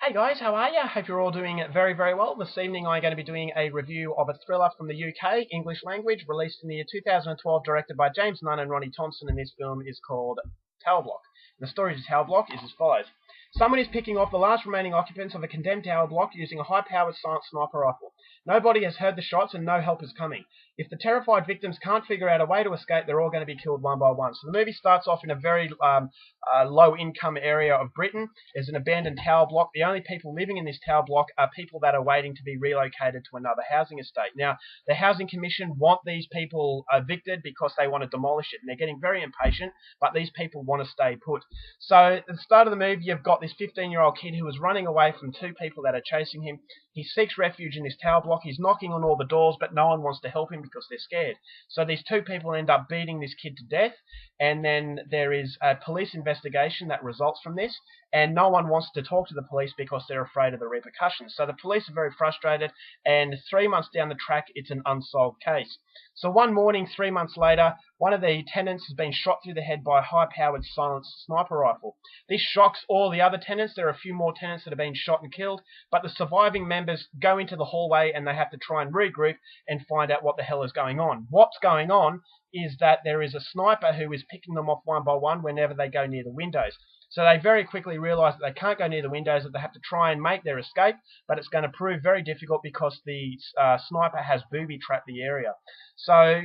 Hey guys, how are you? Hope you're all doing very, very well. This evening I'm going to be doing a review of a thriller from the UK, English language, released in the year 2012, directed by James Nunn and Ronnie Thompson, and this film is called Tower Block. The story of Tower Block is as follows. Someone is picking off the last remaining occupants of a condemned tower block using a high-powered silent sniper rifle. Nobody has heard the shots and no help is coming. If the terrified victims can't figure out a way to escape, they're all going to be killed one by one. So the movie starts off in a very low-income area of Britain. There's an abandoned tower block. The only people living in this tower block are people that are waiting to be relocated to another housing estate. Now, the Housing Commission want these people evicted because they want to demolish it, and they're getting very impatient, but these people want to stay put. So at the start of the movie, you've got this 15-year-old kid who is running away from two people that are chasing him. He seeks refuge in this tower block. He's knocking on all the doors, but no one wants to help him because they're scared. So these two people end up beating this kid to death, and then there is a police investigation that results from this, and no one wants to talk to the police because they're afraid of the repercussions. So the police are very frustrated, and 3 months down the track, it's an unsolved case. So one morning, 3 months later, one of the tenants has been shot through the head by a high-powered silenced sniper rifle. This shocks all the other tenants. There are a few more tenants that have been shot and killed, but the surviving members go into the hallway and they have to try and regroup and find out what the hell is going on. What's going on is that there is a sniper who is picking them off one by one whenever they go near the windows. So they very quickly realise that they can't go near the windows, that they have to try and make their escape, but it's going to prove very difficult because the sniper has booby-trapped the area. So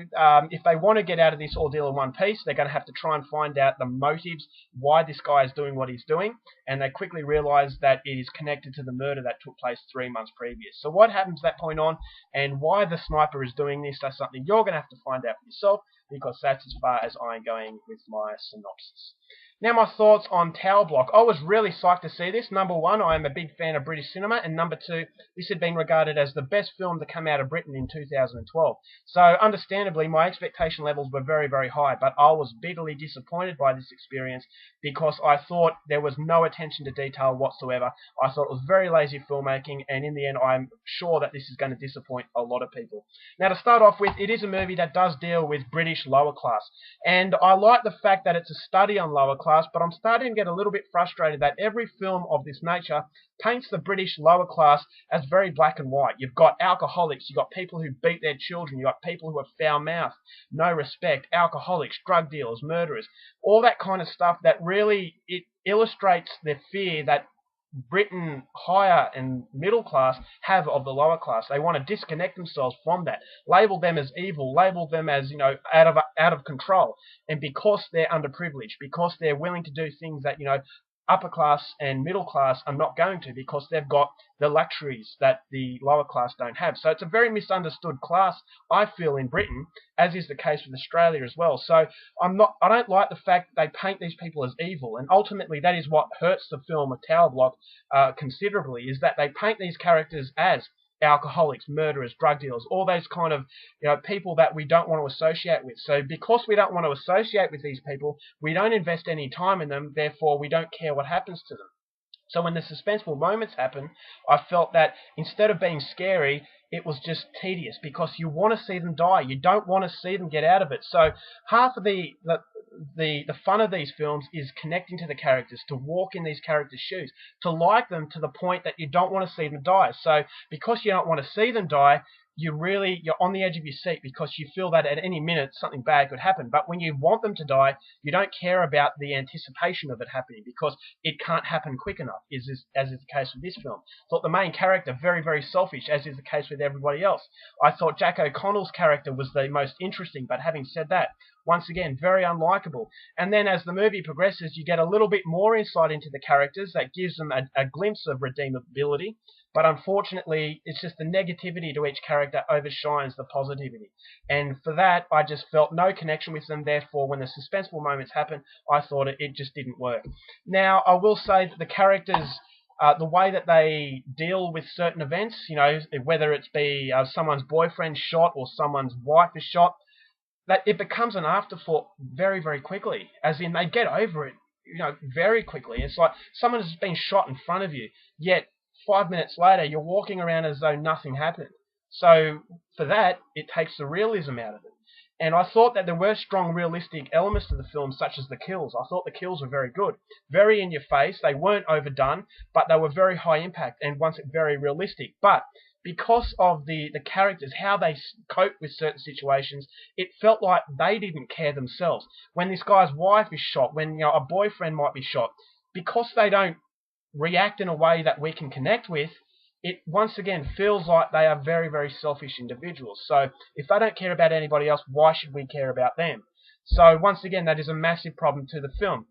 if they want to get out of this ordeal in one piece, they're going to have to try and find out the motives, why this guy is doing what he's doing, and they quickly realise that it is connected to the murder that took place 3 months previous. So what happens from that point on, and why the sniper is doing this, that's something you're going to have to find out for yourself, because that's as far as I'm going with my synopsis. Now my thoughts on Tower Block. I was really psyched to see this. Number one, I am a big fan of British cinema, and number two, this had been regarded as the best film to come out of Britain in 2012. So understandably, my expectation levels were very, very high, but I was bitterly disappointed by this experience because I thought there was no attention to detail whatsoever. I thought it was very lazy filmmaking, and in the end, I'm sure that this is going to disappoint a lot of people. Now to start off with, it is a movie that does deal with British lower class, and I like the fact that it's a study on lower class, but I'm starting to get a little bit frustrated that every film of this nature paints the British lower class as very black and white. You've got alcoholics, you've got people who beat their children, you've got people who are foul-mouthed, no respect, alcoholics, drug dealers, murderers, all that kind of stuff that really it illustrates the fear that Britain higher and middle class have of the lower class. They want to disconnect themselves from that, label them as evil, label them as, out of control. And because they're underprivileged, because they're willing to do things that, upper class and middle class are not going to, because they've got the luxuries that the lower class don't have. So it's a very misunderstood class, I feel, in Britain, as is the case with Australia as well. So I don't like the fact that they paint these people as evil, and ultimately that is what hurts the film of Tower Block considerably, is that they paint these characters as alcoholics, murderers, drug dealers, all those kind of people that we don't want to associate with. So because we don't want to associate with these people, we don't invest any time in them, therefore we don't care what happens to them. So when the suspenseful moments happen, I felt that instead of being scary, it was just tedious because you want to see them die. You don't want to see them get out of it. So half of the fun of these films is connecting to the characters, to walk in these characters' shoes, to like them to the point that you don't want to see them die. So because you don't want to see them die, you're on the edge of your seat because you feel that at any minute something bad could happen. But when you want them to die, you don't care about the anticipation of it happening because it can't happen quick enough, as is the case with this film. I thought the main character very, very selfish, as is the case with everybody else. I thought Jack O'Connell's character was the most interesting, but having said that, once again, very unlikable. And then as the movie progresses, you get a little bit more insight into the characters that gives them a glimpse of redeemability. But unfortunately, it's just the negativity to each character overshines the positivity. And for that, I just felt no connection with them. Therefore, when the suspenseful moments happen, I thought it just didn't work. Now, I will say that the characters, the way that they deal with certain events, whether it's be someone's boyfriend shot or someone's wife is shot, that it becomes an afterthought very, very quickly. As in, they get over it, very quickly. It's like someone has been shot in front of you, yet 5 minutes later, you're walking around as though nothing happened. So for that, it takes the realism out of it. And I thought that there were strong realistic elements to the film, such as the kills. I thought the kills were very good. Very in your face. They weren't overdone, but they were very high impact and once again very realistic. But because of the characters, how they cope with certain situations, it felt like they didn't care themselves. When this guy's wife is shot, when a boyfriend might be shot, because they don't react in a way that we can connect with, it once again feels like they are very, very selfish individuals. So if they don't care about anybody else, why should we care about them? So once again, that is a massive problem to the film.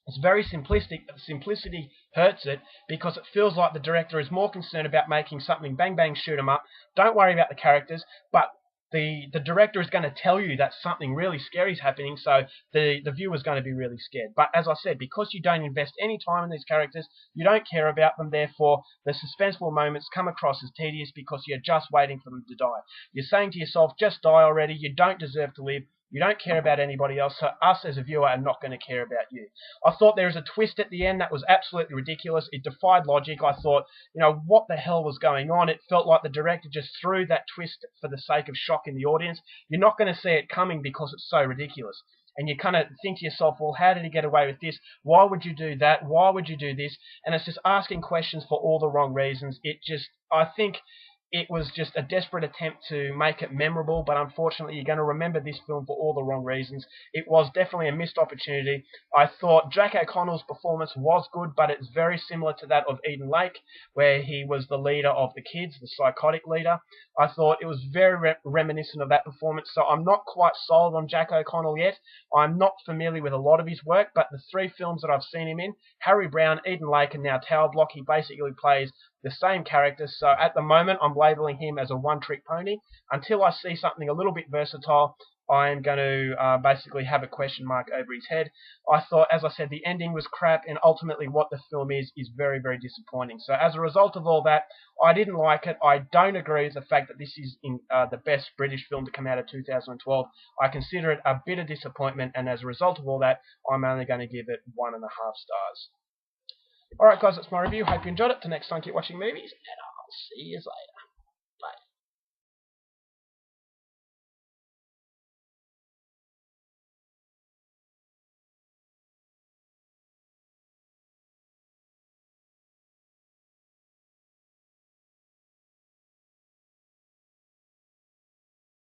It's very simplistic, but the simplicity hurts it because it feels like the director is more concerned about making something bang bang shoot 'em up. Don't worry about the characters, but the director is going to tell you that something really scary is happening, so the viewer is going to be really scared. But as I said, because you don't invest any time in these characters, you don't care about them, therefore the suspenseful moments come across as tedious because you're just waiting for them to die. You're saying to yourself, just die already, you don't deserve to live. You don't care about anybody else, so us as a viewer are not going to care about you. I thought there was a twist at the end that was absolutely ridiculous. It defied logic. I thought, what the hell was going on? It felt like the director just threw that twist for the sake of shocking the audience. You're not going to see it coming because it's so ridiculous. And you kind of think to yourself, well, how did he get away with this? Why would you do that? Why would you do this? And it's just asking questions for all the wrong reasons. I think it was just a desperate attempt to make it memorable, but unfortunately you're going to remember this film for all the wrong reasons. It was definitely a missed opportunity. I thought Jack O'Connell's performance was good, but it's very similar to that of Eden Lake, where he was the leader of the kids, the psychotic leader. I thought it was very reminiscent of that performance, so I'm not quite sold on Jack O'Connell yet. I'm not familiar with a lot of his work, but the 3 films that I've seen him in, Harry Brown, Eden Lake, and now Tower Block, he basically plays the same character. So at the moment, I'm labeling him as a one-trick pony. Until I see something a little bit versatile, I'm going to basically have a question mark over his head. I thought, as I said, the ending was crap, and ultimately what the film is very, very disappointing. So as a result of all that, I didn't like it. I don't agree with the fact that this is the best British film to come out of 2012. I consider it a bit of disappointment, and as a result of all that, I'm only going to give it 1.5 stars. Alright guys, that's my review. Hope you enjoyed it. Till next time, keep watching movies, and I'll see you later.